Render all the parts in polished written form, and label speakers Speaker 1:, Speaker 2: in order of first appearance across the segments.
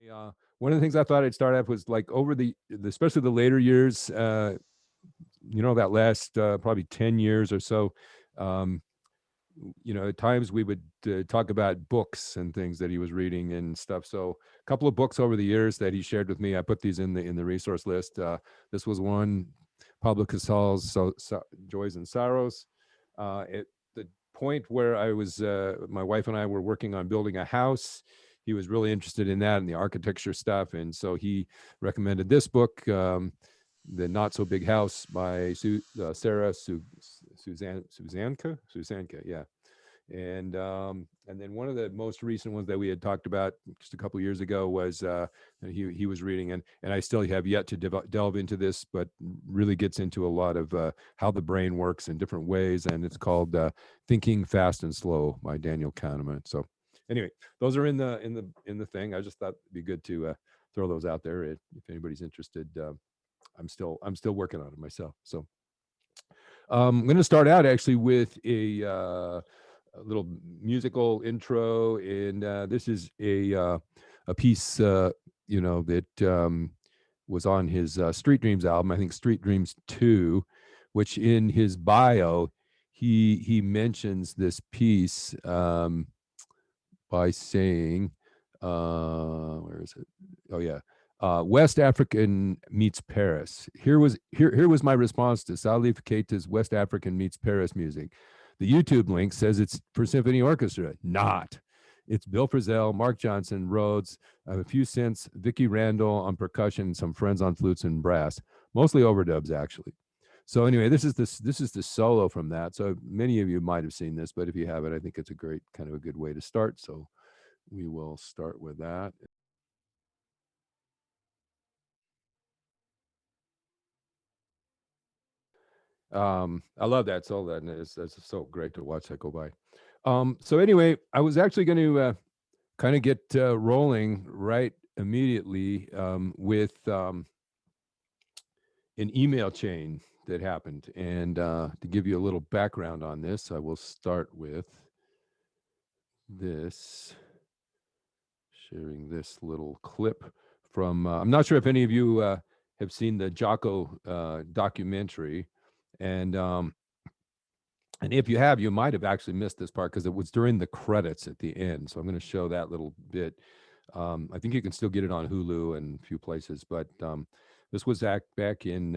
Speaker 1: One of the things I thought I'd start off was like over especially the later years, that last probably 10 years or so. Um, at times we would talk about books and things that he was reading and stuff. So a couple of books over the years that he shared with me, I put these in the resource list. This was one, Pablo Casal's Joys and Sorrows. At the point where my wife and I were working on building a house, he was really interested in that and the architecture stuff, and so he recommended this book, The Not So Big House by Sarah Suzanka, yeah. And then one of the most recent ones that we had talked about just a couple of years ago was he was reading, and I still have yet to delve into this, but really gets into a lot of how the brain works in different ways, and it's called Thinking Fast and Slow by Daniel Kahneman. So anyway, those are in the thing. I just thought it'd be good to throw those out there if anybody's interested. I'm still working on it myself. So I'm going to start out actually with a little musical intro, and this is a piece that was on his Street Dreams album. I think Street Dreams 2, which in his bio he mentions this piece by saying, where is it? Oh yeah. West African meets Paris. Here was my response to Salif Keita's West African meets Paris music. The YouTube link says it's for symphony orchestra. Not. It's Bill Frisell, Mark Johnson, Rhodes, a few synths, Vicky Randall on percussion, and some friends on flutes and brass. Mostly overdubs, actually. So anyway, this is the solo from that. So many of you might have seen this, but if you haven't, I think it's a great kind of a good way to start. So we will start with that. I love that solo, and that's so great to watch that go by. So anyway, I was actually going to kind of get rolling right immediately with an email chain that happened. And to give you a little background on this, I will start with this, sharing this little clip from, I'm not sure if any of you have seen the Jocko documentary. And if you have, you might have actually missed this part because it was during the credits at the end. So I'm going to show that little bit. I think you can still get it on Hulu and a few places, but this was back in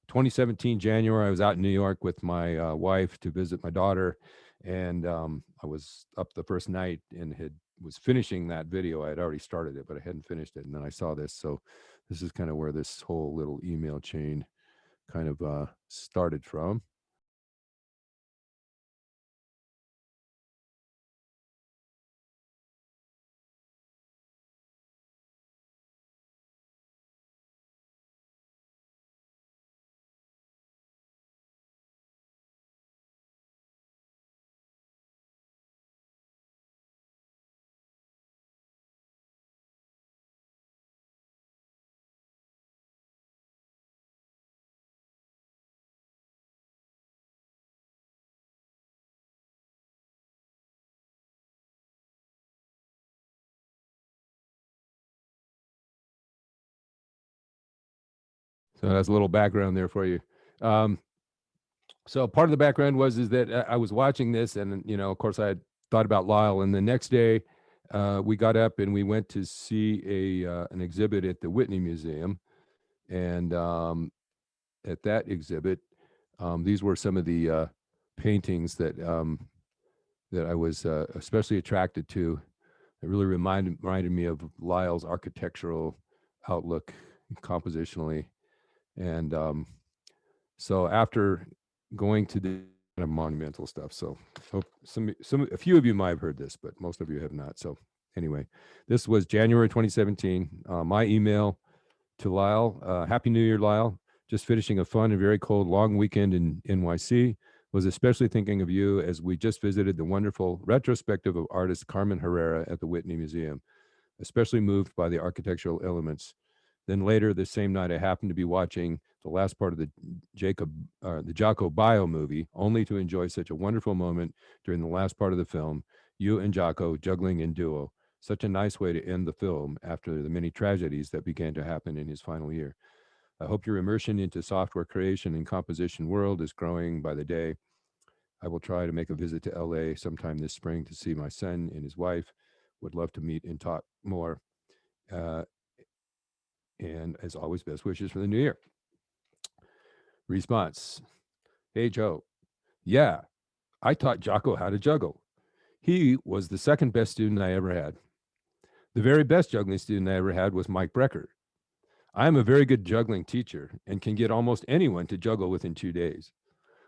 Speaker 1: 2017 January. I was out in New York with my wife to visit my daughter, and I was up the first night and was finishing that video. I had already started it, but I hadn't finished it, and then I saw this. So this is kind of where this whole little email chain kind of started from. So that's a little background there for you. Um, so part of the background is that I was watching this, and of course, I had thought about Lyle. And the next day, we got up and we went to see an exhibit at the Whitney Museum. And at that exhibit, these were some of the paintings that I was especially attracted to. It really reminded me of Lyle's architectural outlook compositionally. And so after going to the kind of monumental stuff, so a few of you might have heard this, but most of you have not. So anyway, this was January 2017. My email to Lyle: Happy New Year, Lyle. Just finishing a fun and very cold long weekend in NYC. Was especially thinking of you as we just visited the wonderful retrospective of artist Carmen Herrera at the Whitney Museum. Especially moved by the architectural elements. Then later the same night, I happened to be watching the last part of the Jocko bio movie, only to enjoy such a wonderful moment during the last part of the film. You and Jocko juggling in duo. Such a nice way to end the film after the many tragedies that began to happen in his final year. I hope your immersion into software creation and composition world is growing by the day. I will try to make a visit to LA sometime this spring to see my son and his wife. Would love to meet and talk more. Uh, and as always, best wishes for the new year. Response. Hey, Joe. Yeah, I taught Jocko how to juggle. He was the second best student I ever had. The very best juggling student I ever had was Mike Brecker. I am a very good juggling teacher and can get almost anyone to juggle within 2 days.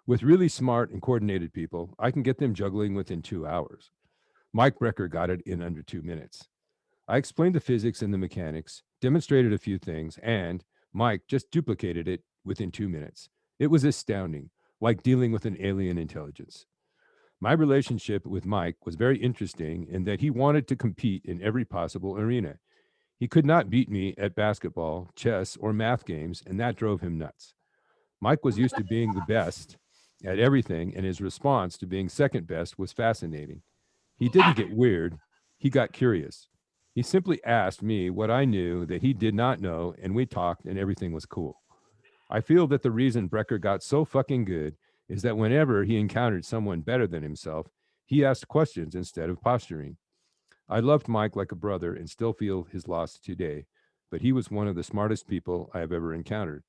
Speaker 1: With really smart and coordinated people, I can get them juggling within 2 hours. Mike Brecker got it in under 2 minutes. I explained the physics and the mechanics, demonstrated a few things, and Mike just duplicated it within 2 minutes. It was astounding, like dealing with an alien intelligence. My relationship with Mike was very interesting in that he wanted to compete in every possible arena. He could not beat me at basketball, chess, or math games, and that drove him nuts. Mike was used to being the best at everything, and his response to being second best was fascinating. He didn't get weird, he got curious. He simply asked me what I knew that he did not know, and we talked, and everything was cool. I feel that the reason Brecker got so fucking good is that whenever he encountered someone better than himself, he asked questions instead of posturing. I loved Mike like a brother and still feel his loss today, but he was one of the smartest people I have ever encountered.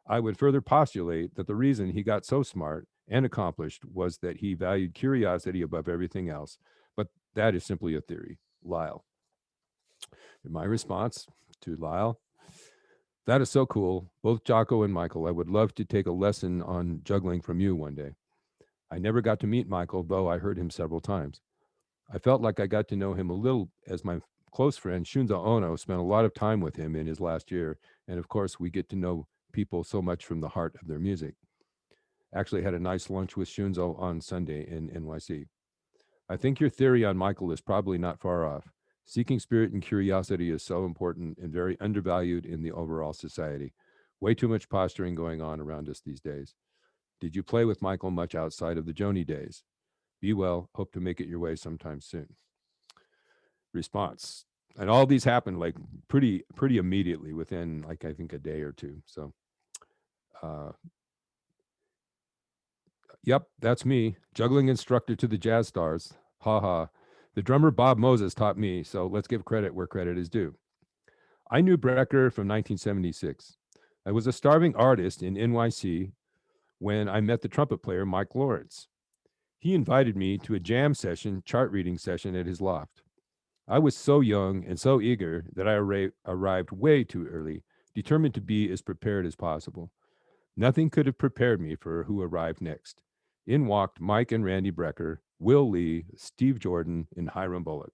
Speaker 1: I would further postulate that the reason he got so smart and accomplished was that he valued curiosity above everything else, but that is simply a theory. Lyle. And my response to Lyle, that is so cool. Both Jocko and Michael, I would love to take a lesson on juggling from you one day. I never got to meet Michael, though I heard him several times. I felt like I got to know him a little as my close friend Shunzo Ono spent a lot of time with him in his last year. And of course, we get to know people so much from the heart of their music. Actually, had a nice lunch with Shunzo on Sunday in NYC. I think your theory on Michael is probably not far off. Seeking spirit and curiosity is so important and very undervalued in the overall society. Way too much posturing going on around us these days. Did you play with Michael much outside of the Joni days? Be well. Hope to make it your way sometime soon. Response. And all these happened like pretty immediately within like I think a day or two. So uh yep, that's me. Juggling instructor to the Jazz Stars. Ha ha. The drummer Bob Moses taught me, so let's give credit where credit is due. I knew Brecker from 1976. I was a starving artist in NYC when I met the trumpet player Mike Lawrence. He invited me to a jam session, chart reading session at his loft. I was so young and so eager that I arrived way too early, determined to be as prepared as possible. Nothing could have prepared me for who arrived next. In walked Mike and Randy Brecker, Will Lee, Steve Jordan, and Hiram Bullock.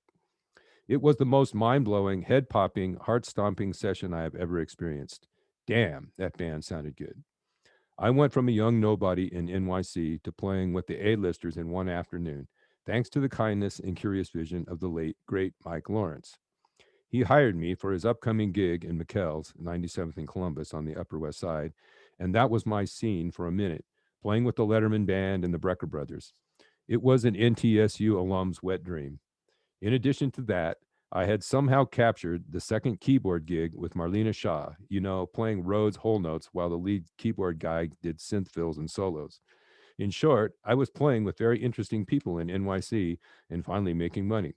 Speaker 1: It was the most mind blowing, head popping, heart stomping session I have ever experienced. Damn, that band sounded good. I went from a young nobody in NYC to playing with the A-listers in one afternoon, thanks to the kindness and curious vision of the late, great Mike Lawrence. He hired me for his upcoming gig in McKell's, 97th and Columbus on the Upper West Side, and that was my scene for a minute, playing with the Letterman Band and the Brecker Brothers. It was an NTSU alum's wet dream. In addition to that, I had somehow captured the second keyboard gig with Marlena Shaw, playing Rhodes whole notes while the lead keyboard guy did synth fills and solos. In short, I was playing with very interesting people in NYC and finally making money.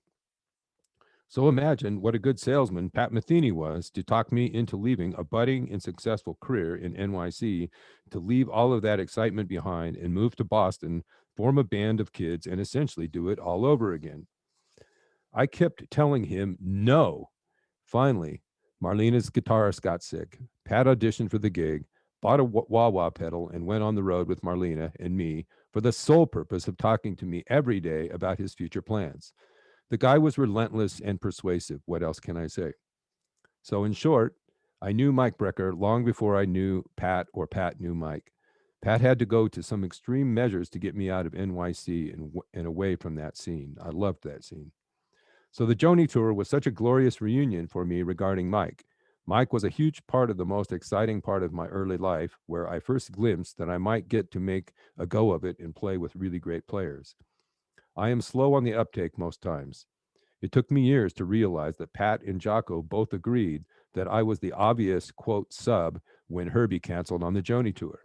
Speaker 1: So imagine what a good salesman Pat Metheny was to talk me into leaving a budding and successful career in NYC to leave all of that excitement behind and move to Boston, form a band of kids, and essentially do it all over again. I kept telling him no. Finally, Marlena's guitarist got sick. Pat auditioned for the gig, bought a wah wah pedal, and went on the road with Marlena and me for the sole purpose of talking to me every day about his future plans. The guy was relentless and persuasive. What else can I say? So, in short, I knew Mike Brecker long before I knew Pat or Pat knew Mike. Pat had to go to some extreme measures to get me out of NYC and away from that scene. I loved that scene. So the Joni tour was such a glorious reunion for me regarding Mike. Mike was a huge part of the most exciting part of my early life, where I first glimpsed that I might get to make a go of it and play with really great players. I am slow on the uptake most times. It took me years to realize that Pat and Jocko both agreed that I was the obvious, quote, sub when Herbie canceled on the Joni tour.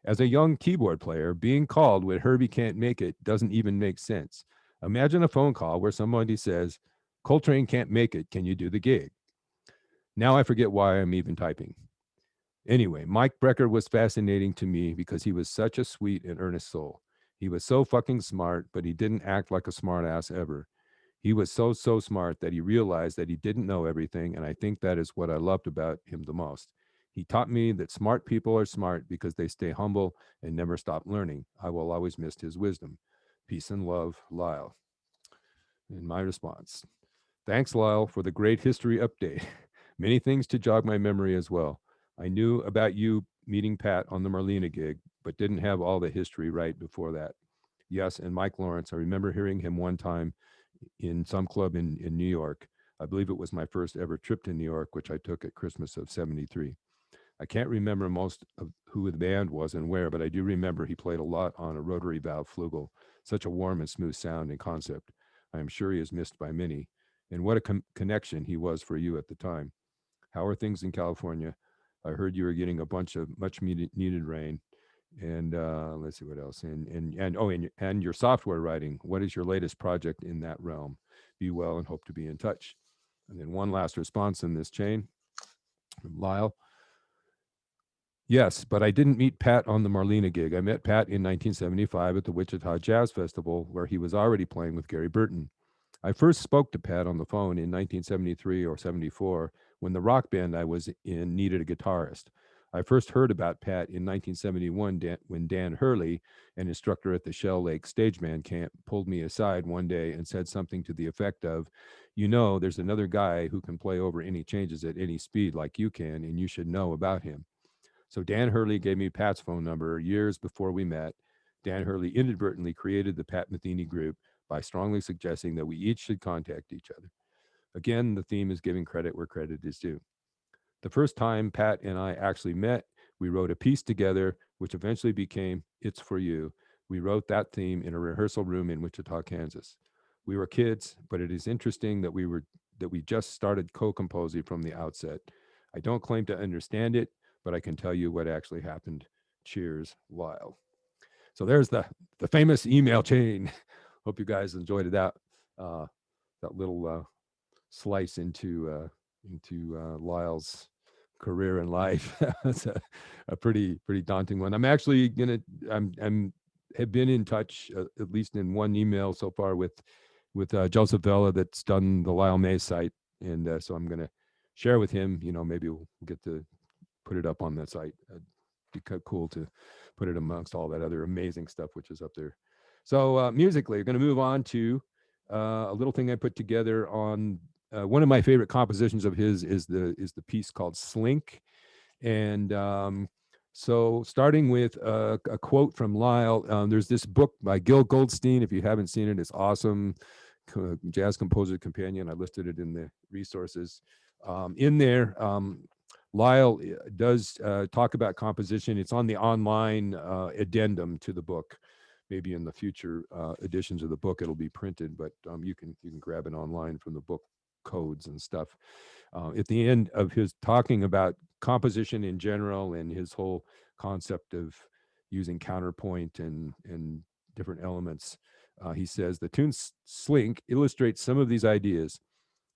Speaker 1: As a young keyboard player, being called when Herbie can't make it doesn't even make sense. Imagine a phone call where somebody says, Coltrane can't make it, can you do the gig? Now I forget why I'm even typing. Anyway, Mike Brecker was fascinating to me because he was such a sweet and earnest soul. He was so fucking smart, but he didn't act like a smartass ever. He was so smart that he realized that he didn't know everything, and I think that is what I loved about him the most. He taught me that smart people are smart because they stay humble and never stop learning. I will always miss his wisdom. Peace and love, Lyle. And my response: thanks, Lyle, for the great history update. Many things to jog my memory as well. I knew about you meeting Pat on the Marlena gig, but didn't have all the history right before that. Yes, and Mike Lawrence, I remember hearing him one time in some club in New York. I believe it was my first ever trip to New York, which I took at Christmas of '73. I can't remember most of who the band was and where, but I do remember he played a lot on a rotary valve flugel, such a warm and smooth sound and concept. I am sure he is missed by many. And what a connection he was for you at the time. How are things in California? I heard you were getting a bunch of much needed rain. And let's see what else. And your software writing. What is your latest project in that realm? Be well and hope to be in touch. And then one last response in this chain from Lyle. Yes, but I didn't meet Pat on the Marlena gig. I met Pat in 1975 at the Wichita Jazz Festival, where he was already playing with Gary Burton. I first spoke to Pat on the phone in 1973 or 74 when the rock band I was in needed a guitarist. I first heard about Pat in 1971 when Dan Hurley, an instructor at the Shell Lake Stage Band Camp, pulled me aside one day and said something to the effect of, you know, there's another guy who can play over any changes at any speed like you can, and you should know about him. So Dan Hurley gave me Pat's phone number years before we met. Dan Hurley inadvertently created the Pat Metheny group by strongly suggesting that we each should contact each other. Again, the theme is giving credit where credit is due. The first time Pat and I actually met, we wrote a piece together, which eventually became It's For You. We wrote that theme in a rehearsal room in Wichita, Kansas. We were kids, but it is interesting that we just started co-composing from the outset. I don't claim to understand it, but I can tell you what actually happened. Cheers, Lyle. So there's the famous email chain. Hope you guys enjoyed that that little slice into Lyle's career in life. That's a pretty daunting one. I'm actually I'm have been in touch at least in one email so far with Joseph Vella that's done the Lyle Mays site, and so I'm gonna share with him. You know, maybe we'll get to put it up on that site. It'd be cool to put it amongst all that other amazing stuff which is up there. So musically, we're going to move on to a little thing I put together on one of my favorite compositions of his is the piece called Slink, and so starting with a quote from Lyle. There's this book by Gil Goldstein. If you haven't seen it, it's awesome. Jazz Composer Companion. I listed it in the resources. In there, Lyle does talk about composition. It's on the online addendum to the book. Maybe in the future editions of the book, it'll be printed, but you can grab it online from the book codes and stuff. At the end of his talking about composition in general and his whole concept of using counterpoint and different elements, he says the tune Slink illustrates some of these ideas.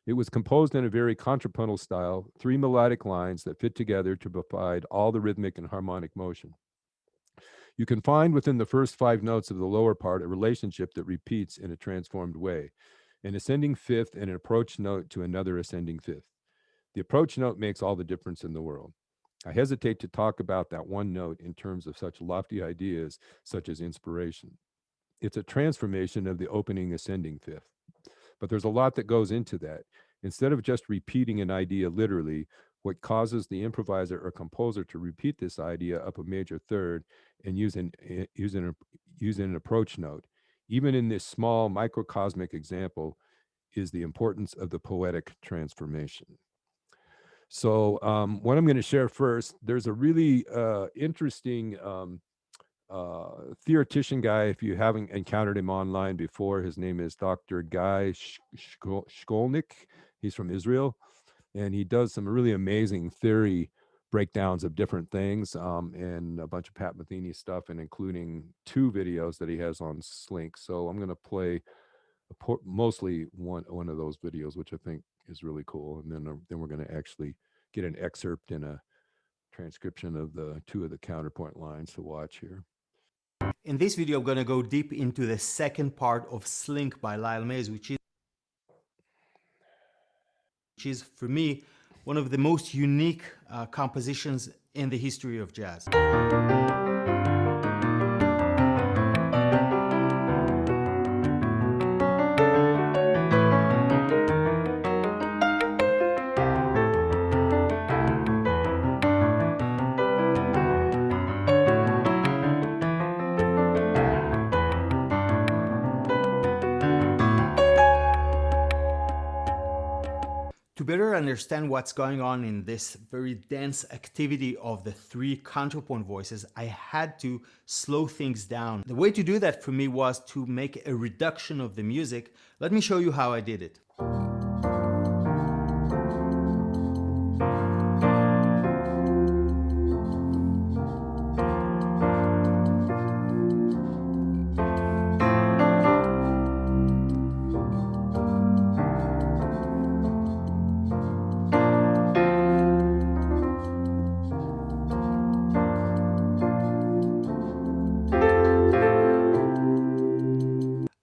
Speaker 1: It was composed in a very contrapuntal style, 3 melodic lines that fit together to provide all the rhythmic and harmonic motion. You can find within the first 5 notes of the lower part a relationship that repeats in a transformed way, an ascending fifth and an approach note to another ascending fifth. The approach note makes all the difference in the world. I hesitate to talk about that one note in terms of such lofty ideas such as inspiration. It's a transformation of the opening ascending fifth. But there's a lot that goes into that. Instead of just repeating an idea literally, what causes the improviser or composer to repeat this idea up a major third and use an approach note, even in this small microcosmic example, is the importance of the poetic transformation. So what I'm going to share first, there's a really interesting theoretician guy. If you haven't encountered him online before, his name is Dr. Guy Shkolnik. He's from Israel, and he does some really amazing theory breakdowns of different things, and a bunch of Pat Metheny stuff, and including 2 videos that he has on Slink. So I'm going to play mostly one of those videos, which I think is really cool, and then we're going to actually get an excerpt and a transcription of the 2 of the counterpoint lines to watch here.
Speaker 2: In this video, I'm going to go deep into the second part of Slink by Lyle Mays, which is for me one of the most unique compositions in the history of jazz. To better understand what's going on in this very dense activity of the 3 counterpoint voices, I had to slow things down. The way to do that for me was to make a reduction of the music. Let me show you how I did it.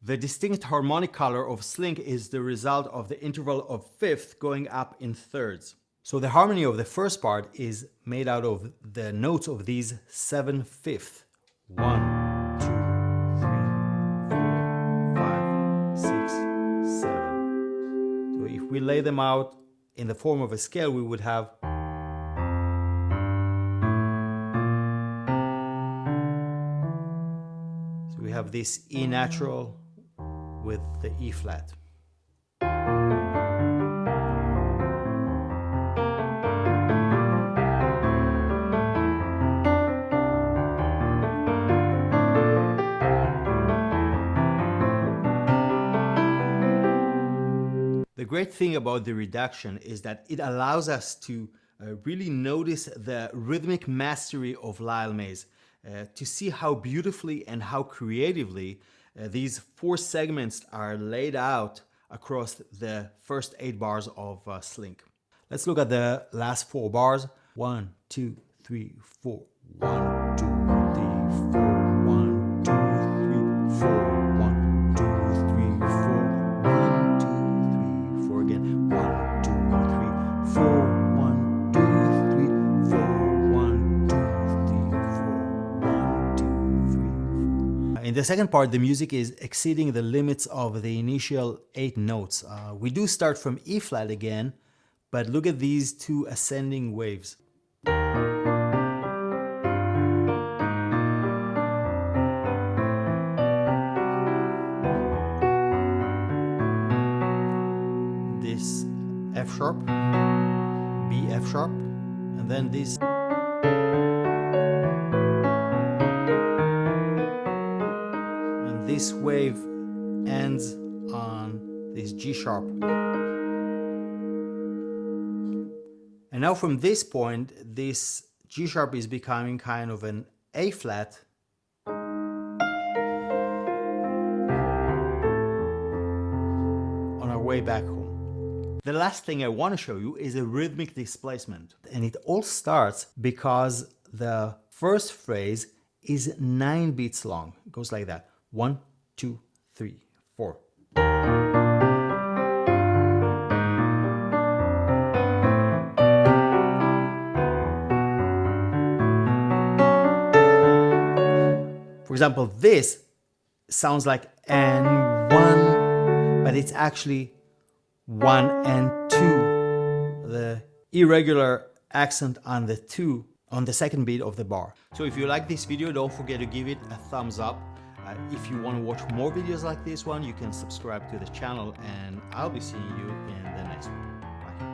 Speaker 2: The distinct harmonic color of Slink is the result of the interval of fifth going up in thirds. So the harmony of the first part is made out of the notes of these 7 fifths. 1, 2, 3, 4, 5, 6, 7. So if we lay them out in the form of a scale, we would have this E natural with the E flat. The great thing about the reduction is that it allows us to really notice the rhythmic mastery of Lyle Mays, to see how beautifully and how creatively these 4 segments are laid out across the first 8 bars of Slink. Let's look at the last 4 bars. 1, 2, 3, 4. 1, 2, 3, 4. 1, 2, 3, 4. 1, 2, 3, 4. 1, 2, 3, 4 again. 1, 2, 3, 4. 1, 2, 3, 4. 1, 2, 3, 4. 1, 2, 3, 4. In the second part, the music is exceeding the limits of the initial 8 notes. We do start from E flat again, but look at these 2 ascending waves. This F sharp, B F sharp, and then this. And this wave ends on this G sharp. And now from this point, this G sharp is becoming kind of an A flat. On our way back home. The last thing I want to show you is a rhythmic displacement. And it all starts because the first phrase is 9 beats long. It goes like that. 1, 2, 3, 4. For example, this sounds like and 1, but it's actually 1 and 2. The irregular accent on the 2 on the second beat of the bar. So if you like this video, don't forget to give it a thumbs up. If you want to watch more videos like this one, you can subscribe to the channel, and I'll be seeing you in the next one. Bye.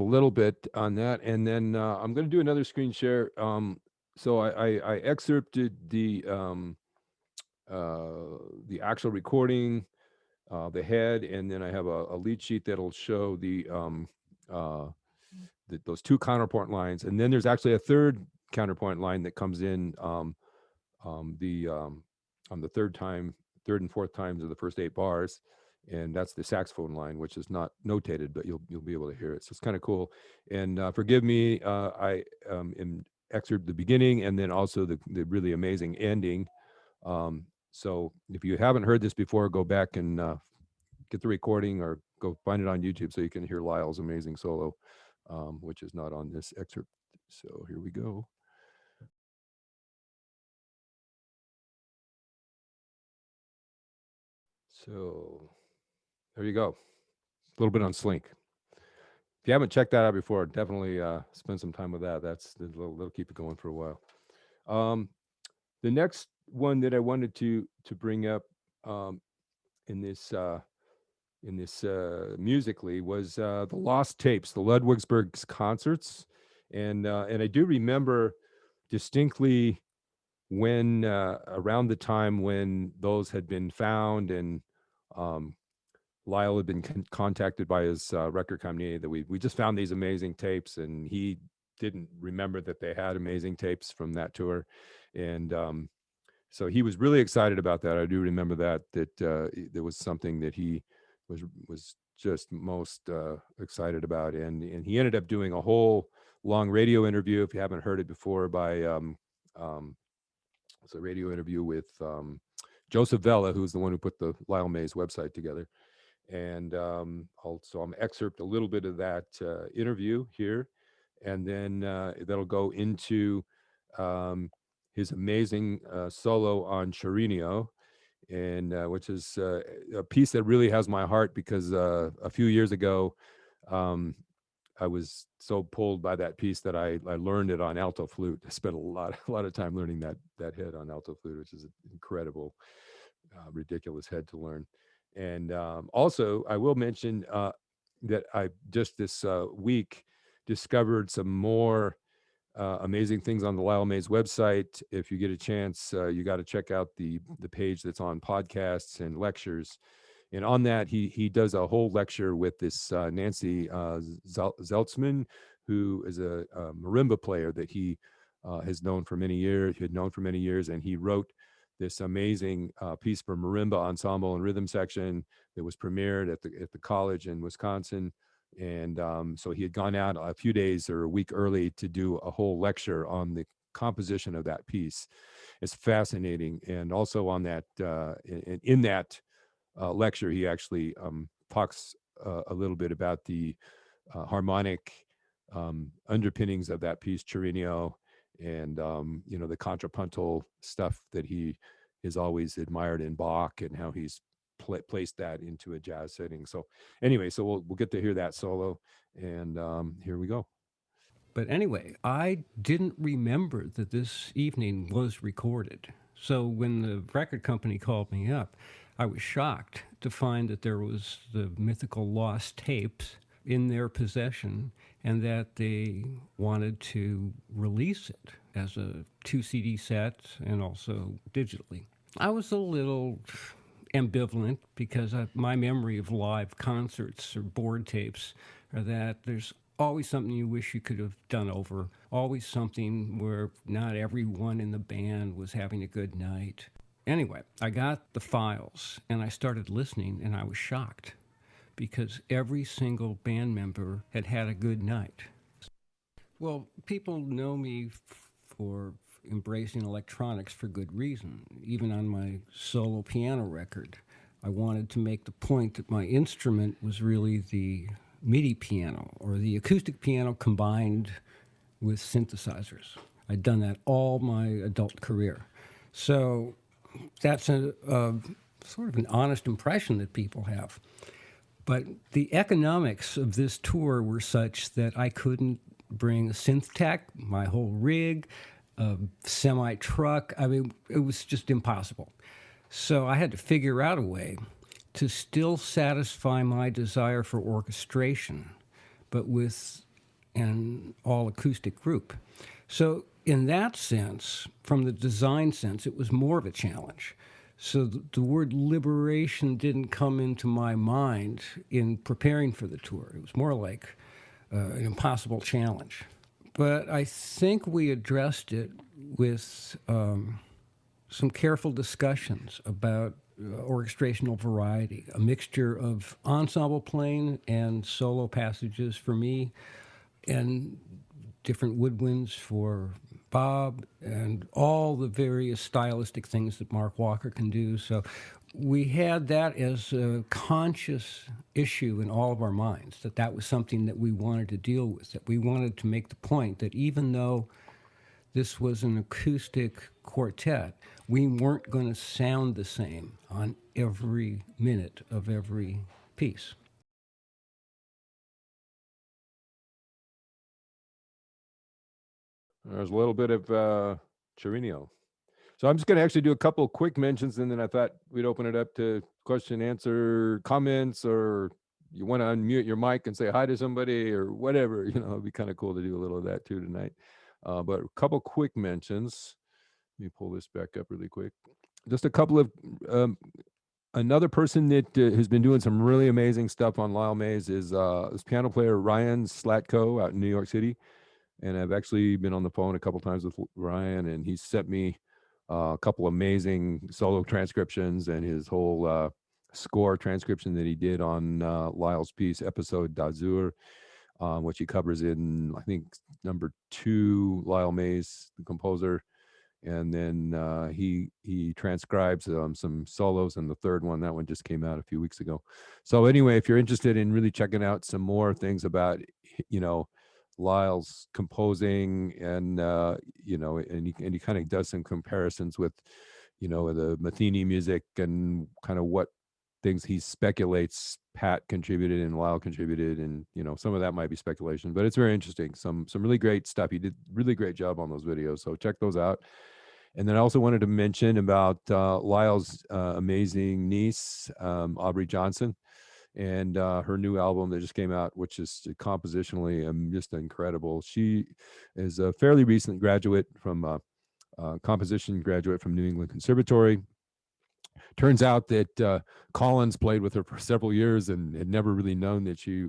Speaker 1: little bit on that, and then I'm going to do another screen share. So I excerpted the actual recording, the head, and then I have a lead sheet that'll show uh, those two counterpoint lines, and then there's actually a third counterpoint line that comes in the on the third and fourth times of the first 8 bars, and that's the saxophone line, which is not notated, but you'll be able to hear it. So it's kind of cool. And forgive me, I am excerpt the beginning and then also the really amazing ending. So if you haven't heard this before, go back and get the recording or go find it on YouTube so you can hear Lyle's amazing solo, which is not on this excerpt. So here we go. So there you go. A little bit on Slink. If you haven't checked that out before, definitely spend some time with that. That'll keep it going for a while. The next one that I wanted to bring up in this musically was the lost tapes, the Ludwigsburg concerts, and I do remember distinctly when around the time when those had been found, and Lyle had been contacted by his record company that we just found these amazing tapes, and he didn't remember that they had amazing tapes from that tour, and so he was really excited about that. I do remember that there was something that he was just most excited about, and he ended up doing a whole long radio interview. If you haven't heard it before, by it's a radio interview with Joseph Vella, who's the one who put the Lyle Mays website together. And also I'm excerpt a little bit of that interview here, and then that'll go into his amazing solo on Chirinio, and which is a piece that really has my heart, because a few years ago I was so pulled by that piece that I learned it on alto flute. I spent a lot of time learning that head on alto flute, which is an incredible, ridiculous head to learn. And also, I will mention that I just this week discovered some more amazing things on the Lyle Mays website. If you get a chance, you got to check out the page that's on podcasts and lectures. And on that, he does a whole lecture with this Nancy Zeltzman, who is a marimba player that he has known for many years. He had known for many years, and he wrote this amazing piece for marimba ensemble and rhythm section that was premiered at the college in Wisconsin. And so he had gone out a few days or a week early to do a whole lecture on the composition of that piece. It's fascinating. And also on that, in that lecture, he actually talks a little bit about the harmonic underpinnings of that piece, Chirinio, and the contrapuntal stuff that he has always admired in Bach, and how he's placed that into a jazz setting. So anyway, so we'll get to hear that solo, and here we go.
Speaker 3: But anyway, I didn't remember that this evening was recorded. So when the record company called me up, I was shocked to find that there was the mythical lost tapes in their possession, and that they wanted to release it as a 2 CD set and also digitally. I was a little ambivalent, because my memory of live concerts or board tapes are that there's always something you wish you could have done over, always something where not everyone in the band was having a good night. Anyway, I got the files and I started listening, and I was shocked, because every single band member had had a good night. Well, people know me for embracing electronics for good reason. Even on my solo piano record, I wanted to make the point that my instrument was really the MIDI piano, or the acoustic piano combined with synthesizers. I'd done that all my adult career. So that's a sort of an honest impression that people have. But the economics of this tour were such that I couldn't bring a synth tech, my whole rig, a semi-truck. I mean, it was just impossible. So I had to figure out a way to still satisfy my desire for orchestration, but with an all acoustic group. So, in that sense, from the design sense, it was more of a challenge. So, the word liberation didn't come into my mind in preparing for the tour. It was more like an impossible challenge. But I think we addressed it with some careful discussions about orchestrational variety, a mixture of ensemble playing and solo passages for me, and different woodwinds for Bob, and all the various stylistic things that Mark Walker can do. So we had that as a conscious issue in all of our minds, that that was something that we wanted to deal with, that we wanted to make the point that even though this was an acoustic quartet, we weren't going to sound the same on every minute of every piece.
Speaker 1: There's a little bit of Chirino. So I'm just going to actually do a couple of quick mentions, and then I thought we'd open it up to question, answer, comments, or you want to unmute your mic and say hi to somebody or whatever. It'd be kind of cool to do a little of that too tonight. But a couple quick mentions. Let me pull this back up really quick. Just a couple of another person that has been doing some really amazing stuff on Lyle Mays is this piano player Ryan Slatko out in New York City. And I've actually been on the phone a couple times with Ryan, and he's sent me a couple amazing solo transcriptions and his whole score transcription that he did on Lyle's piece, Episode d'Azur, which he covers in, I think, number 2, Lyle Mays, the composer. And then he transcribes some solos in the third one. That one just came out a few weeks ago. So anyway, if you're interested in really checking out some more things about, Lyle's composing, and and he kind of does some comparisons with, the Metheny music and kind of what things he speculates Pat contributed and Lyle contributed, and some of that might be speculation, but it's very interesting. Some really great stuff. He did really great job on those videos, so check those out. And then I also wanted to mention about Lyle's amazing niece, Aubrey Johnson, and her new album that just came out, which is compositionally just incredible. She is a fairly recent graduate from composition graduate from New England Conservatory. Turns out that Collins played with her for several years and had never really known that she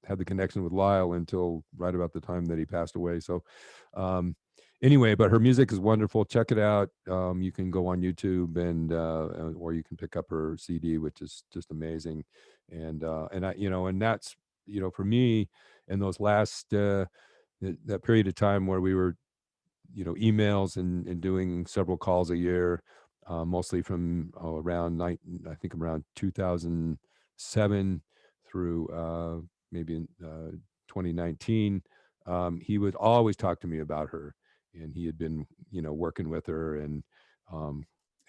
Speaker 1: had the connection with Lyle until right about the time that he passed away. So anyway, but her music is wonderful. Check it out. You can go on YouTube and or you can pick up her CD, which is just amazing. And I, and that's, for me, in those last that period of time where we were, emails and doing several calls a year, mostly from around I think around 2007 through maybe 2019. He would always talk to me about her, and he had been, working with her, and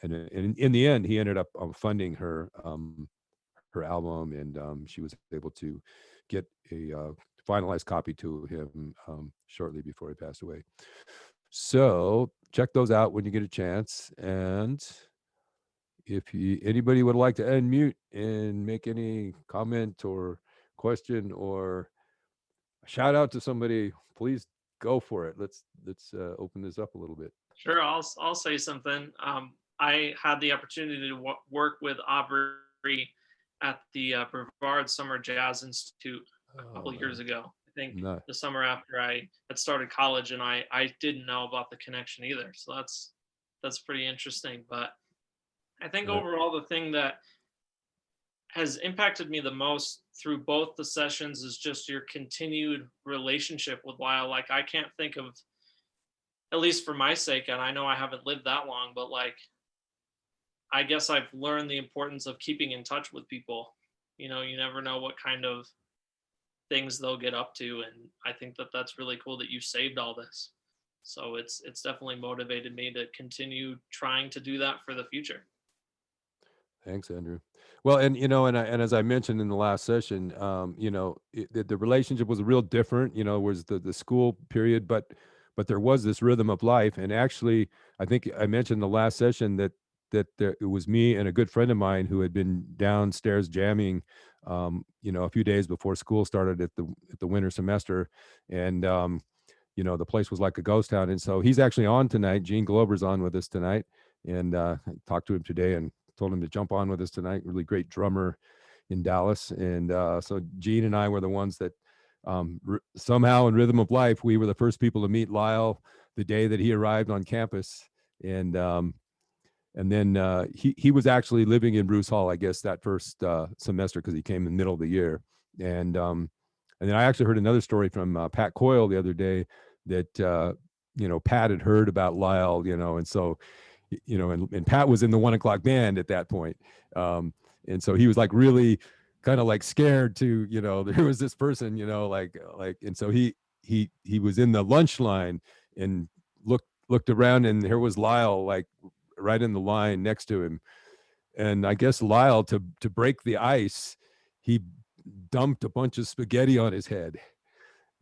Speaker 1: in the end, he ended up funding her album, and she was able to get a finalized copy to him shortly before he passed away. So check those out when you get a chance. And if anybody would like to unmute and make any comment or question or shout out to somebody, please go for it. Let's open this up a little bit.
Speaker 4: Sure, I'll say something. I had the opportunity to work with Aubrey at the Brevard Summer Jazz Institute a couple years ago. I think the summer after I had started college, and I didn't know about the connection either. So that's pretty interesting. But I think overall the thing that has impacted me the most through both the sessions is just your continued relationship with Lyle. Like, I can't think of, at least for my sake, and I know I haven't lived that long, but like, I guess I've learned the importance of keeping in touch with people. You never know what kind of things they'll get up to, and I think that that's really cool that you saved all this. So it's definitely motivated me to continue trying to do that for the future.
Speaker 1: Thanks, Andrew. Well, and and as I mentioned in the last session, the relationship was real different. Was the school period, but there was this rhythm of life. And actually, I think I mentioned the last session that that it was me and a good friend of mine who had been downstairs jamming, a few days before school started at the winter semester, and the place was like a ghost town. And so he's actually on tonight. Gene Glover's on with us tonight, and I talked to him today and told him to jump on with us tonight. Really great drummer in Dallas, and so Gene and I were the ones that somehow in Rhythm of Life we were the first people to meet Lyle the day that he arrived on campus, and then he was actually living in Bruce Hall, I guess, that first semester, because he came in the middle of the year. And then I actually heard another story from Pat Coyle the other day that Pat had heard about Lyle, and so and Pat was in the 1 o'clock band at that point, and so he was like really kind of like scared to there was this person and so he was in the lunch line and looked around, and here was Lyle, like right in the line next to him. And I guess Lyle, to break the ice, he dumped a bunch of spaghetti on his head,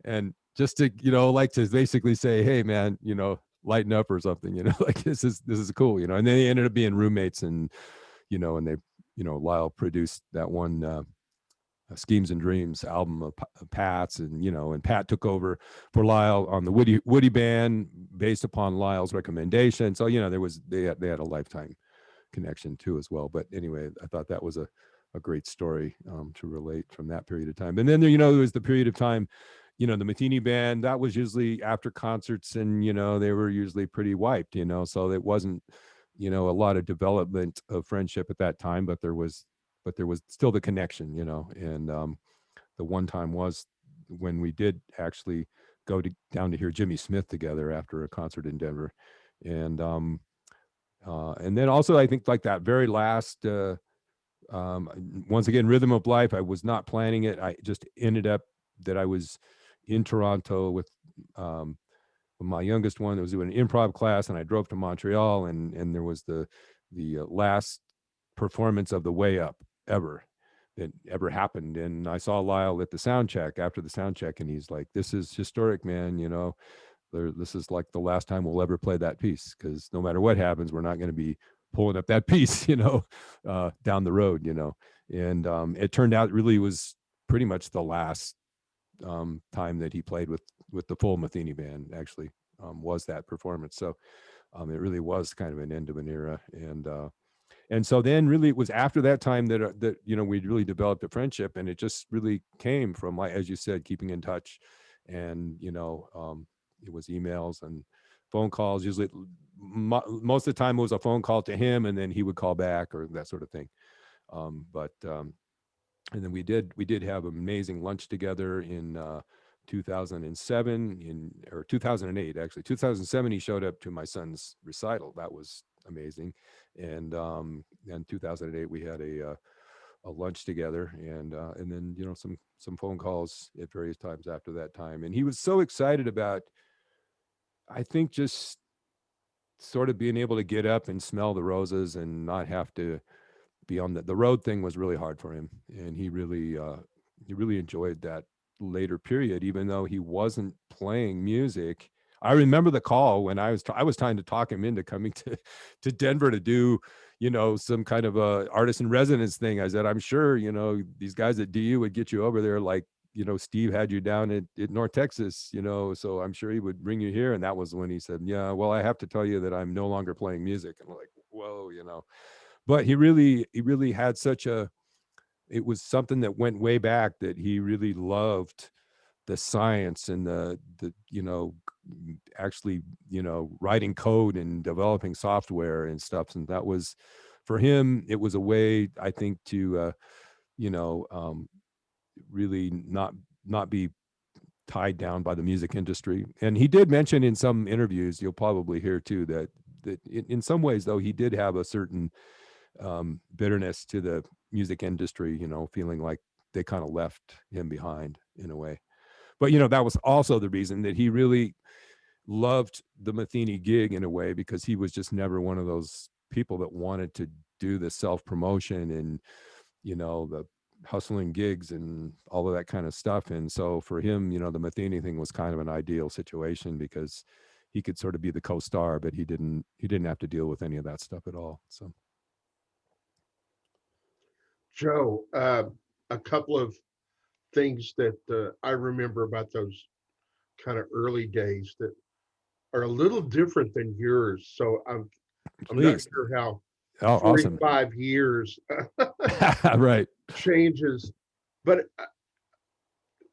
Speaker 1: and just to like to basically say, hey man, lighten up or something, like this is cool, and then they ended up being roommates, and and they Lyle produced that one Schemes and Dreams album of Pat's, and and Pat took over for Lyle on the Woody band based upon Lyle's recommendation. So they had a lifetime connection too as well. But anyway, I thought that was a great story to relate from that period of time. And then there was the period of time, the Metheny band, that was usually after concerts, and they were usually pretty wiped, so it wasn't a lot of development of friendship at that time, but there was still the connection, and the one time was when we did actually go down to hear Jimmy Smith together after a concert in Denver. And then also I think like that very last once again, Rhythm of Life, I was not planning it. I just ended up that I was in Toronto with my youngest one that was doing an improv class, and I drove to Montreal, and there was the last performance of The Way Up that ever happened. And I saw Lyle at the sound check, after the sound check, and he's like, this is historic, man. This is like the last time we'll ever play that piece, because no matter what happens, we're not going to be pulling up that piece, down the road, and it turned out really was pretty much the last time that he played with the full Metheny band, actually, was that performance. So it really was kind of an end of an era. And so then really it was after that time that we'd really developed a friendship, and it just really came from, like, as you said, keeping in touch. And it was emails and phone calls. Usually most of the time it was a phone call to him, and then he would call back, or that sort of thing. And then we did have an amazing lunch together in 2007 or 2008, actually. 2007 he showed up to my son's recital. That was amazing. And in 2008 we had a lunch together, and then some phone calls at various times after that time. And he was so excited about, I think, just sort of being able to get up and smell the roses and not have to be on the road thing was really hard for him. And he really enjoyed that later period, even though he wasn't playing music. I remember the call when I was trying to talk him into coming to Denver to do, some kind of a artist in residence thing. I said, I'm sure, these guys at DU would get you over there, like, Steve had you down at North Texas, so I'm sure he would bring you here. And that was when he said, yeah, well, I have to tell you that I'm no longer playing music. And I'm like, whoa, but he really had it was something that went way back, that he really loved the science and the actually, writing code and developing software and stuff. And that was, for him, it was a way, I think, to, really not be tied down by the music industry. And he did mention in some interviews, you'll probably hear too, that in some ways, though, he did have a certain bitterness to the music industry, feeling like they kind of left him behind in a way. But, that was also the reason that he really loved the Metheny gig in a way, because he was just never one of those people that wanted to do the self-promotion and, the hustling gigs and all of that kind of stuff. And so for him, the Metheny thing was kind of an ideal situation, because he could sort of be the co-star, but he didn't have to deal with any of that stuff at all. So
Speaker 5: Joe, a couple of things that I remember about those kind of early days that are a little different than yours. So I'm not
Speaker 1: Please.
Speaker 5: sure how
Speaker 1: Oh, awesome.
Speaker 5: 45 years
Speaker 1: Right.
Speaker 5: changes, but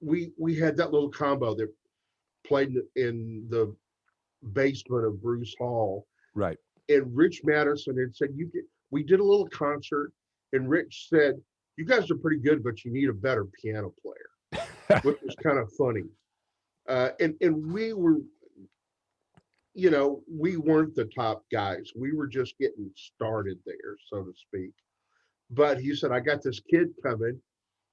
Speaker 5: we had that little combo that played in the basement of Bruce Hall,
Speaker 1: Right.
Speaker 5: and Rich Madison had said, we did a little concert, and Rich said, you guys are pretty good, but you need a better piano player, which was kind of funny. And we were, we weren't the top guys. We were just getting started there, so to speak. But he said, I got this kid coming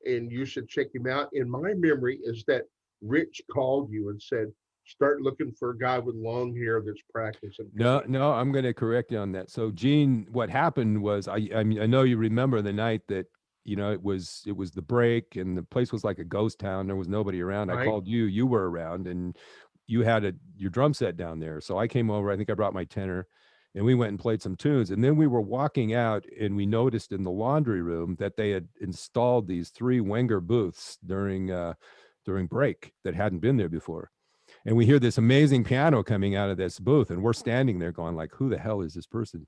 Speaker 5: and you should check him out. And my memory is that Rich called you and said, start looking for a guy with long hair that's practicing.
Speaker 1: No, I'm going to correct you on that. So, Gene, what happened was, I mean, I know you remember the night that, it was the break and the place was like a ghost town. There was nobody around. I
Speaker 5: Right.
Speaker 1: called you, you were around, and you had your drum set down there. So I came over, I think I brought my tenor, and we went and played some tunes. And then we were walking out and we noticed in the laundry room that they had installed these 3 Wenger booths during break that hadn't been there before. And we hear this amazing piano coming out of this booth, and we're standing there going like, who the hell is this person?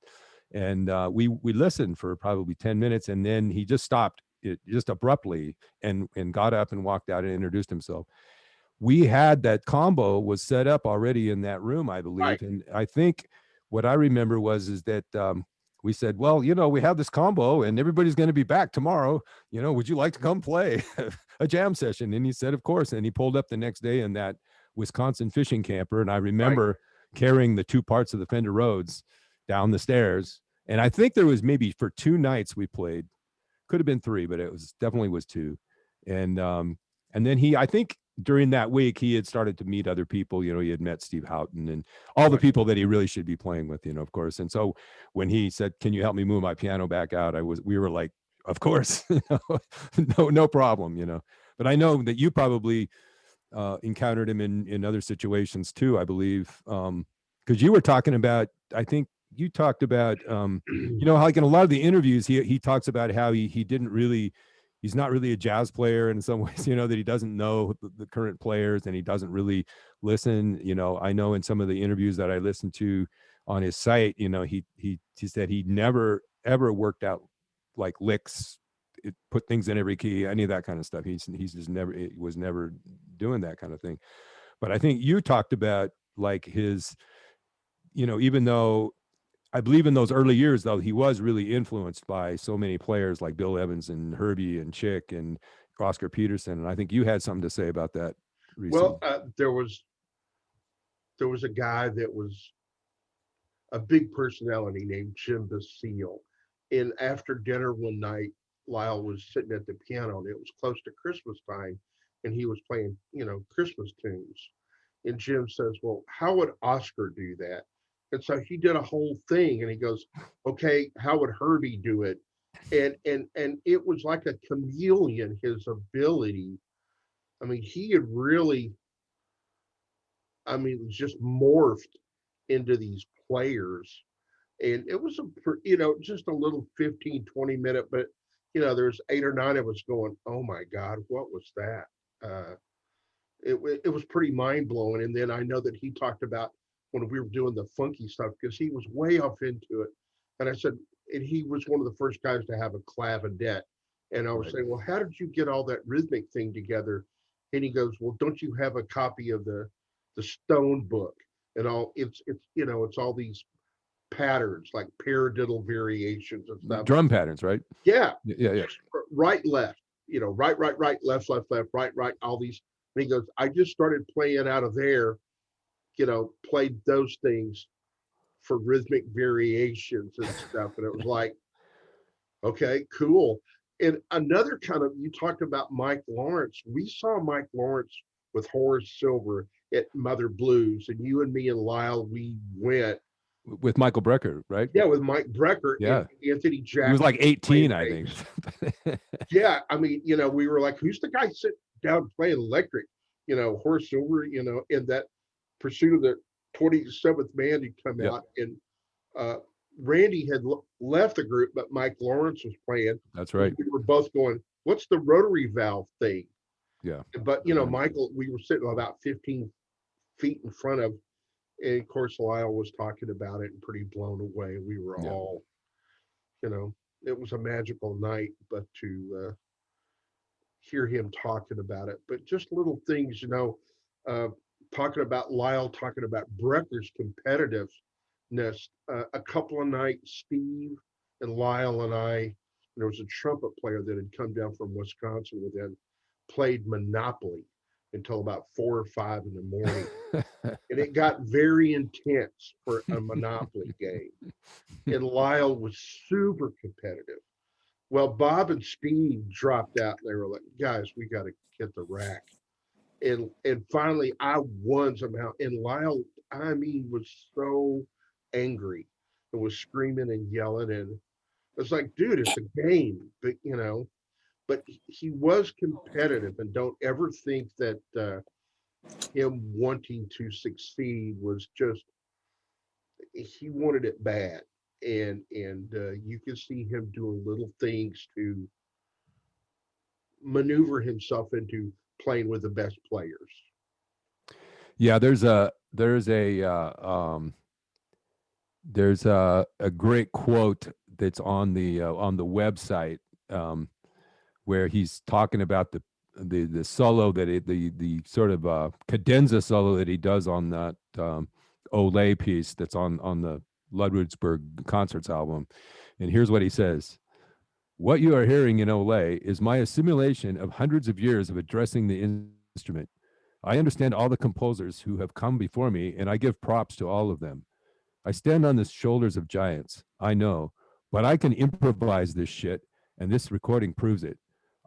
Speaker 1: And we listened for probably 10 minutes, and then he just stopped it just abruptly and got up and walked out and introduced himself. We had that combo was set up already in that room, I believe.
Speaker 5: Right.
Speaker 1: And I think what I remember is that we said, well, we have this combo and everybody's going to be back tomorrow. Would you like to come play a jam session? And he said, of course. And he pulled up the next day in that Wisconsin fishing camper. And I remember carrying the 2 parts of the Fender Rhodes down the stairs. And I think there was maybe for 2 nights we played, could have been 3, but it was definitely was 2. And then I think during that week, he had started to meet other people. He had met Steve Houghton and all the people that he really should be playing with, of course. And so when he said, can you help me move my piano back out? We were like, of course, no problem, but I know that you probably encountered him in other situations too, I believe. Cause you were talking about, I think you talked about, like in a lot of the interviews, he talks about how he didn't really, he's not really a jazz player in some ways, that he doesn't know the current players and he doesn't really listen. I know in some of the interviews that I listened to on his site, he said he never ever worked out like licks, put things in every key, any of that kind of stuff. He's just was never doing that kind of thing. But I think you talked about like his, even though I believe in those early years, though, he was really influenced by so many players like Bill Evans and Herbie and Chick and Oscar Peterson. And I think you had something to say about that recently.
Speaker 5: Well, there was a guy that was a big personality named Jim Basile. And after dinner one night, Lyle was sitting at the piano and it was close to Christmas time and he was playing, Christmas tunes. And Jim says, well, how would Oscar do that? And so he did a whole thing and he goes, okay, how would Herbie do it? And it was like a chameleon, his ability. I mean, he had really, just morphed into these players. And it was just a little 15, 20 minute, but there's 8 or 9 of us going, oh my God, what was that? It was pretty mind blowing. And then I know that he talked about when we were doing the funky stuff, because he was way off into it. And I said, and he was one of the first guys to have a clavinet. And I was saying, well, how did you get all that rhythmic thing together? And he goes, well, don't you have a copy of the Stone book and all? It's all these patterns like paradiddle variations and stuff.
Speaker 1: Drum patterns, right?
Speaker 5: Yeah.
Speaker 1: Yeah.
Speaker 5: Right, left, right, left, right, all these. And he goes, I just started playing out of there, played those things for rhythmic variations and stuff. And it was like, okay, cool. And another kind of, you talked about Mike Lawrence. We saw Mike Lawrence with Horace Silver at Mother Blues, and you and me and Lyle, we went
Speaker 1: with Michael Brecker, right?
Speaker 5: Yeah, with Mike Brecker.
Speaker 1: Yeah,
Speaker 5: and Anthony Jackson.
Speaker 1: He was like 18, I think.
Speaker 5: Yeah, we were like, who's the guy sitting down playing electric? Horace Silver. In that Pursuit of the 27th Man, he'd come out, and Randy had left the group, but Mike Lawrence was playing.
Speaker 1: That's right.
Speaker 5: We were both going, what's the rotary valve thing?
Speaker 1: Yeah.
Speaker 5: But, you know, Michael, we were sitting about 15 feet in front of, and of course, Lyle was talking about it and pretty blown away. We were all, you know, it was a magical night, but to hear him talking about it, but just little things, you know, talking about Lyle, talking about Brecker's competitiveness. A couple of nights, Steve and Lyle and I, there was a trumpet player that had come down from Wisconsin with him, played Monopoly until about 4 or 5 in the morning. And it got very intense for a Monopoly game. And Lyle was super competitive. Well, Bob and Steve dropped out. And they were like, guys, we got to get the rack. And finally, I won somehow. And Lyle, I mean, was so angry and was screaming and yelling. And it's like, dude, it's a game. But, you know, but he was competitive. And don't ever think that him wanting to succeed was just, he wanted it bad. And you can see him doing little things to maneuver himself into playing with the best players.
Speaker 1: Yeah, there's a great quote that's on the website, where he's talking about the solo that the sort of cadenza solo that he does on that Ole piece that's on the Ludwigsburg Concerts album. And here's what he says: "What you are hearing in Ole is my assimilation of hundreds of years of addressing the instrument. I understand all the composers who have come before me, and I give props to all of them. I stand on the shoulders of giants, I know, but I can improvise this shit, and this recording proves it.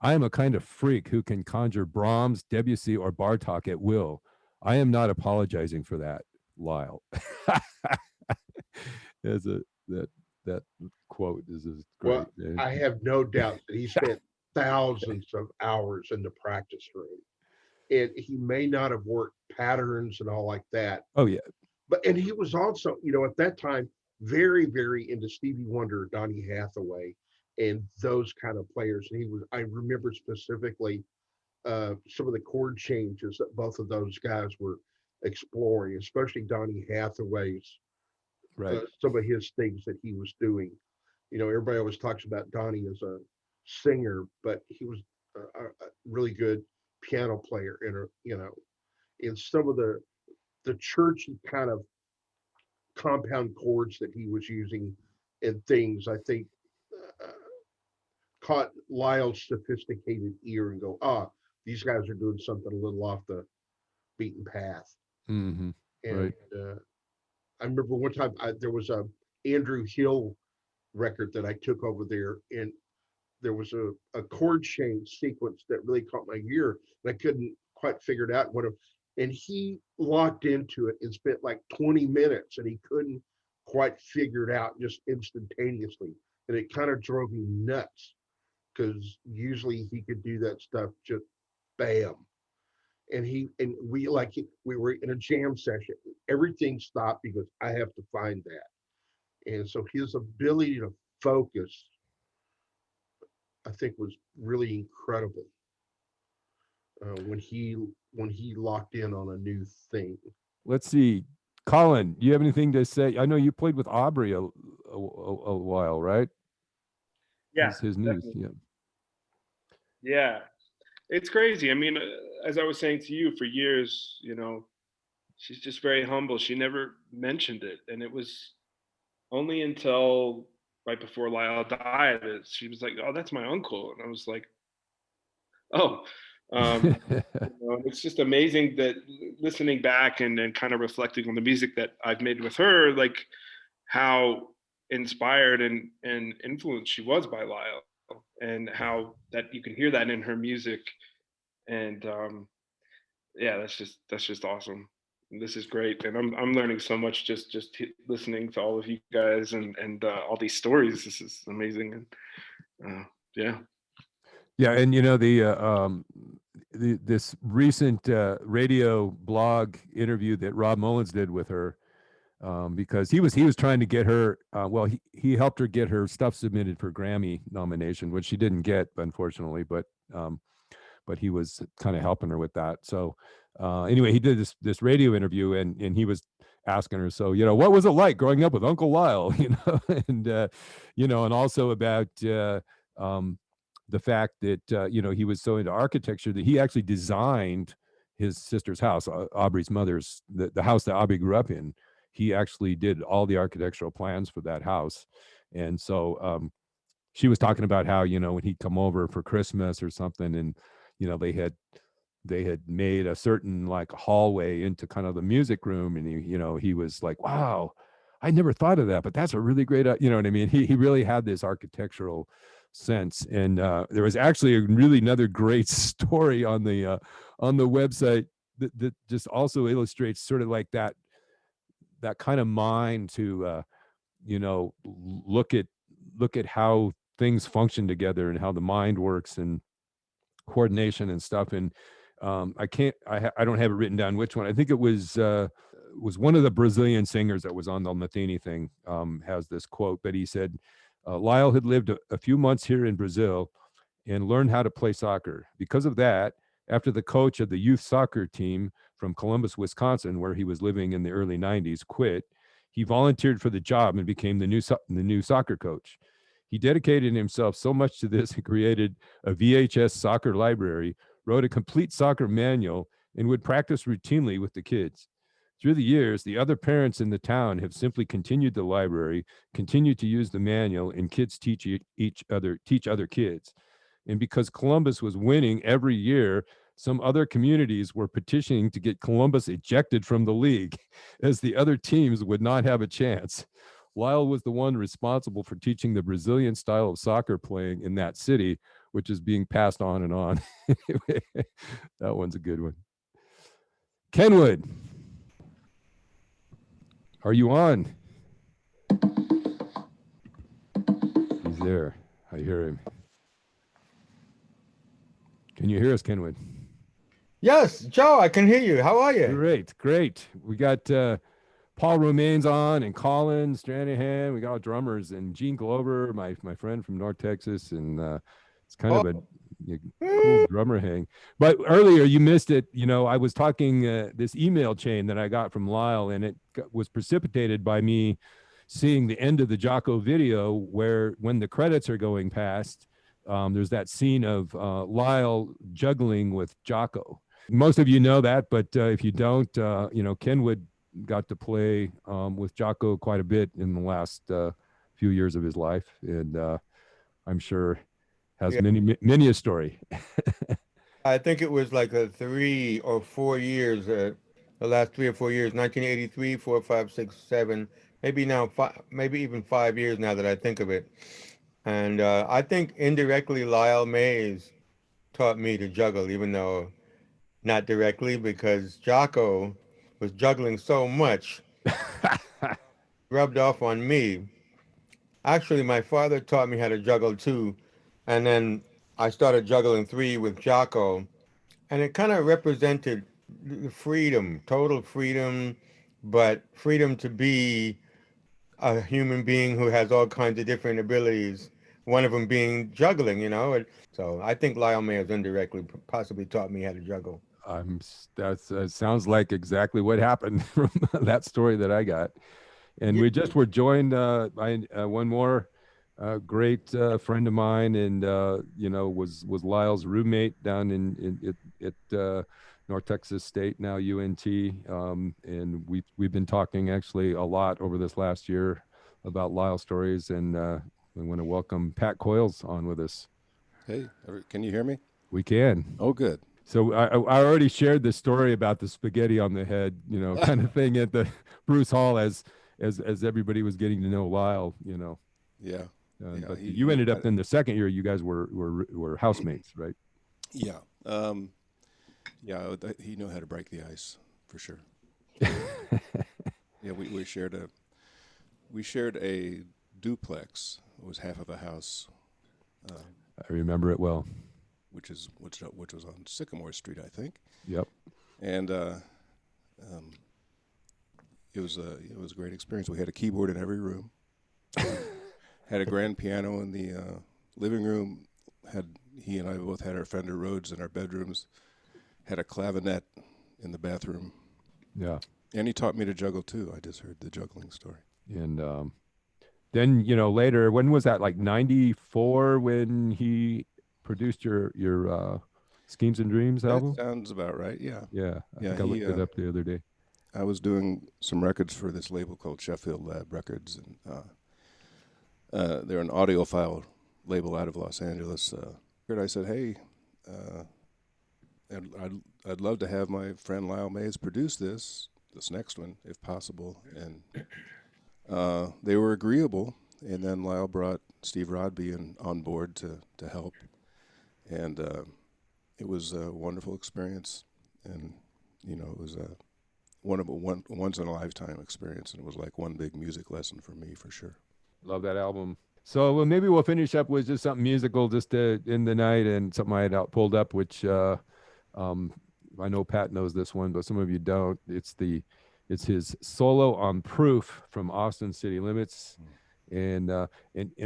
Speaker 1: I am a kind of freak who can conjure Brahms, Debussy, or Bartok at will. I am not apologizing for that, Lyle." That quote is great.
Speaker 5: Well, I have no doubt that he spent thousands of hours in the practice room. And he may not have worked patterns and all like that.
Speaker 1: Oh, yeah.
Speaker 5: But, and he was also, you know, at that time, very, very into Stevie Wonder, Donny Hathaway, and those kind of players. And he was, I remember specifically some of the chord changes that both of those guys were exploring, especially Donny Hathaway's,
Speaker 1: Right.
Speaker 5: some of his things that he was doing. You know, everybody always talks about Donny as a singer, but he was a really good piano player, and you know, in some of the churchy kind of compound chords that he was using and things, I think caught Lyle's sophisticated ear and go, these guys are doing something a little off the beaten path.
Speaker 1: Mm-hmm.
Speaker 5: And
Speaker 1: right.
Speaker 5: I remember one time there was a Andrew Hill record that I took over there, and there was a chord change sequence that really caught my ear, and I couldn't quite figure it out. And he locked into it and spent like 20 minutes, and he couldn't quite figure it out just instantaneously. And it kind of drove me nuts, because usually he could do that stuff just bam. And we were in a jam session. Everything stopped because I have to find that. And so his ability to focus, I think, was really incredible when he locked in on a new thing.
Speaker 1: Let's see, Colin, do you have anything to say? I know you played with Aubrey a while, right?
Speaker 6: Yeah,
Speaker 1: his news.
Speaker 6: Yeah, it's crazy. I mean, as I was saying to you, for years, you know, she's just very humble. She never mentioned it, and it was only until right before Lyle died that she was like, "Oh, that's my uncle," and I was like, "Oh." You know, it's just amazing that listening back and kind of reflecting on the music that I've made with her, like how inspired and influenced she was by Lyle, and how that you can hear that in her music. And yeah, that's just awesome. This is great, and I'm learning so much just listening to all of you guys and all these stories. This is amazing, and
Speaker 1: yeah, and you know this recent radio blog interview that Rob Mullins did with her, because he was trying to get her. Well, he helped her get her stuff submitted for Grammy nomination, which she didn't get, unfortunately. But he was kind of helping her with that. So anyway, he did this radio interview, and he was asking her, so what was it like growing up with Uncle Lyle, and and also about the fact that he was so into architecture that he actually designed his sister's house, Aubrey's mother's, the house that Aubrey grew up in. He actually did all the architectural plans for that house. And so she was talking about how, when he'd come over for Christmas or something, and, they had made a certain like hallway into kind of the music room. And he was like, wow, I never thought of that, but that's a really great, you know what I mean? He really had this architectural sense. And there was actually another great story on the website that just also illustrates sort of like that kind of mind to look at how things function together and how the mind works and coordination and stuff. And I don't have it written down which one. I think it was one of the Brazilian singers that was on the Metheny thing, has this quote, but he said, Lyle had lived a few months here in Brazil and learned how to play soccer. Because of that, after the coach of the youth soccer team from Columbus, Wisconsin, where he was living in the early 90s, quit, he volunteered for the job and became the new soccer coach. He dedicated himself so much to this, he created a VHS soccer library, wrote a complete soccer manual, and would practice routinely with the kids. Through the years, the other parents in the town have simply continued the library, continued to use the manual, and kids teach other kids. And because Columbus was winning every year, some other communities were petitioning to get Columbus ejected from the league, as the other teams would not have a chance. Lyle was the one responsible for teaching the Brazilian style of soccer playing in that city, which is being passed on and on. That one's a good one. Kenwood, are you on? He's there. I hear him. Can you hear us, Kenwood?
Speaker 7: Yes, Joe, I can hear you. How are you?
Speaker 1: Great. We got Paul Romaines on, and Colin Stranahan. We got all drummers, and Gene Glover, my friend from North Texas, and it's kind of a cool drummer hang. But earlier you missed it. I was talking this email chain that I got from Lyle, and it was precipitated by me seeing the end of the Jocko video, where when the credits are going past, there's that scene of Lyle juggling with Jocko. Most of you know that, but if you don't, Kenwood got to play with Jocko quite a bit in the last few years of his life, and I'm sure has many a story.
Speaker 7: I think it was like 3 or 4 years, the last 3 or 4 years, 1983, 4, 5, 6, 7, maybe now 5, maybe even 5 years now that I think of it. And I think indirectly Lyle Mays taught me to juggle, even though not directly, because Jocko was juggling so much, rubbed off on me. Actually, my father taught me how to juggle too, and then I started juggling 3 with Jocko, and it kind of represented the freedom, total freedom, but freedom to be a human being who has all kinds of different abilities. One of them being juggling, And so I think Lyle may have indirectly possibly taught me how to juggle.
Speaker 1: That sounds like exactly what happened from that story that I got. And we just were joined by one more great friend of mine, and was Lyle's roommate down at North Texas State, now UNT. And we've been talking actually a lot over this last year about Lyle stories, and we want to welcome Pat Coyles on with us.
Speaker 8: Hey, can you hear me?
Speaker 1: We can.
Speaker 8: Oh, good.
Speaker 1: So I already shared the story about the spaghetti on the head, kind of thing at the Bruce Hall as everybody was getting to know Lyle,
Speaker 8: Yeah.
Speaker 1: But you ended up in the second year. You guys were housemates, right?
Speaker 8: Yeah. He knew how to break the ice for sure. Yeah, we shared a duplex. It was half of a house.
Speaker 1: I remember it well.
Speaker 8: Which was on Sycamore Street, I think.
Speaker 1: Yep.
Speaker 8: And it was a great experience. We had a keyboard in every room. Had a grand piano in the living room. He and I both had our Fender Rhodes in our bedrooms. Had a clavinet in the bathroom.
Speaker 1: Yeah.
Speaker 8: And he taught me to juggle too. I just heard the juggling story.
Speaker 1: And then, you know, later, when was that? Like 94 when he produced your Schemes and Dreams album?
Speaker 8: That sounds about right. Yeah.
Speaker 1: Yeah. I
Speaker 8: Yeah,
Speaker 1: think I looked it up the other day.
Speaker 8: I was doing some records for this label called Sheffield Lab Records, and they're an audiophile label out of Los Angeles. I said, hey, I'd love to have my friend Lyle Mays produce this next one, if possible. And they were agreeable. And then Lyle brought Steve Rodby on board to help. And it was a wonderful experience. And, you know, it was a once in a lifetime experience. And it was like one big music lesson for me, for sure.
Speaker 1: Love that album. So well, maybe we'll finish up with just something musical just to end the night, and something I had pulled up, which I know Pat knows this one, but some of you don't. It's his solo on Proof from Austin City Limits. And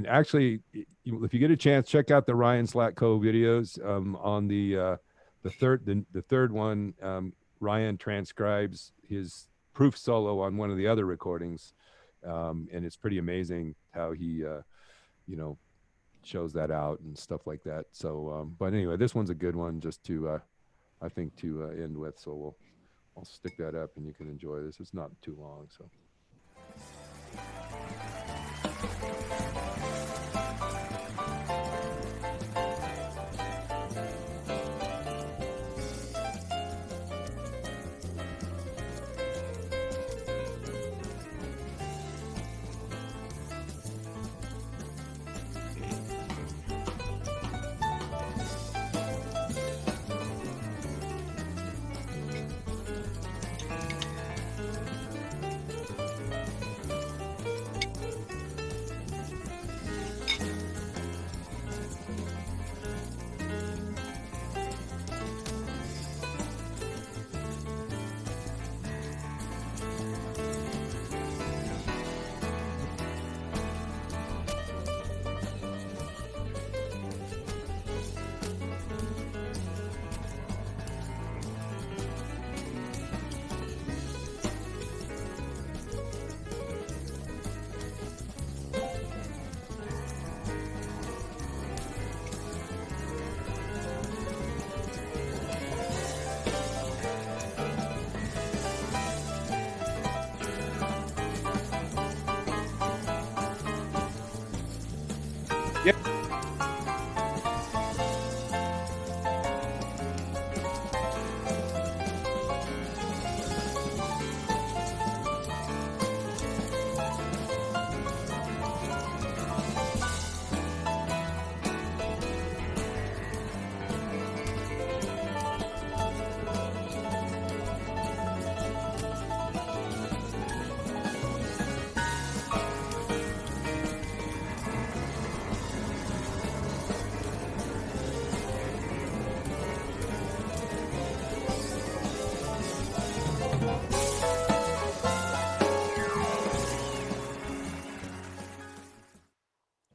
Speaker 1: actually, if you get a chance, check out the Ryan Slatko videos. On the third one, Ryan transcribes his Proof solo on one of the other recordings, and it's pretty amazing how he shows that out and stuff like that. So but anyway, this one's a good one just to I think to end with. So I'll stick that up and you can enjoy this. It's not too long, so.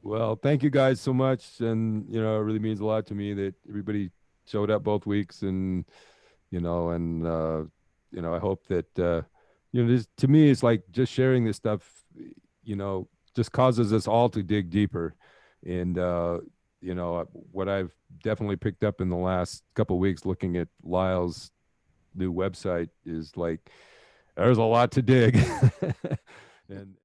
Speaker 1: Well, thank you guys so much. And, you know, it really means a lot to me that everybody showed up both weeks, and, you know, I hope that, this, to me, it's like just sharing this stuff, just causes us all to dig deeper. And, what I've definitely picked up in the last couple of weeks looking at Lyle's new website is like, there's a lot to dig. And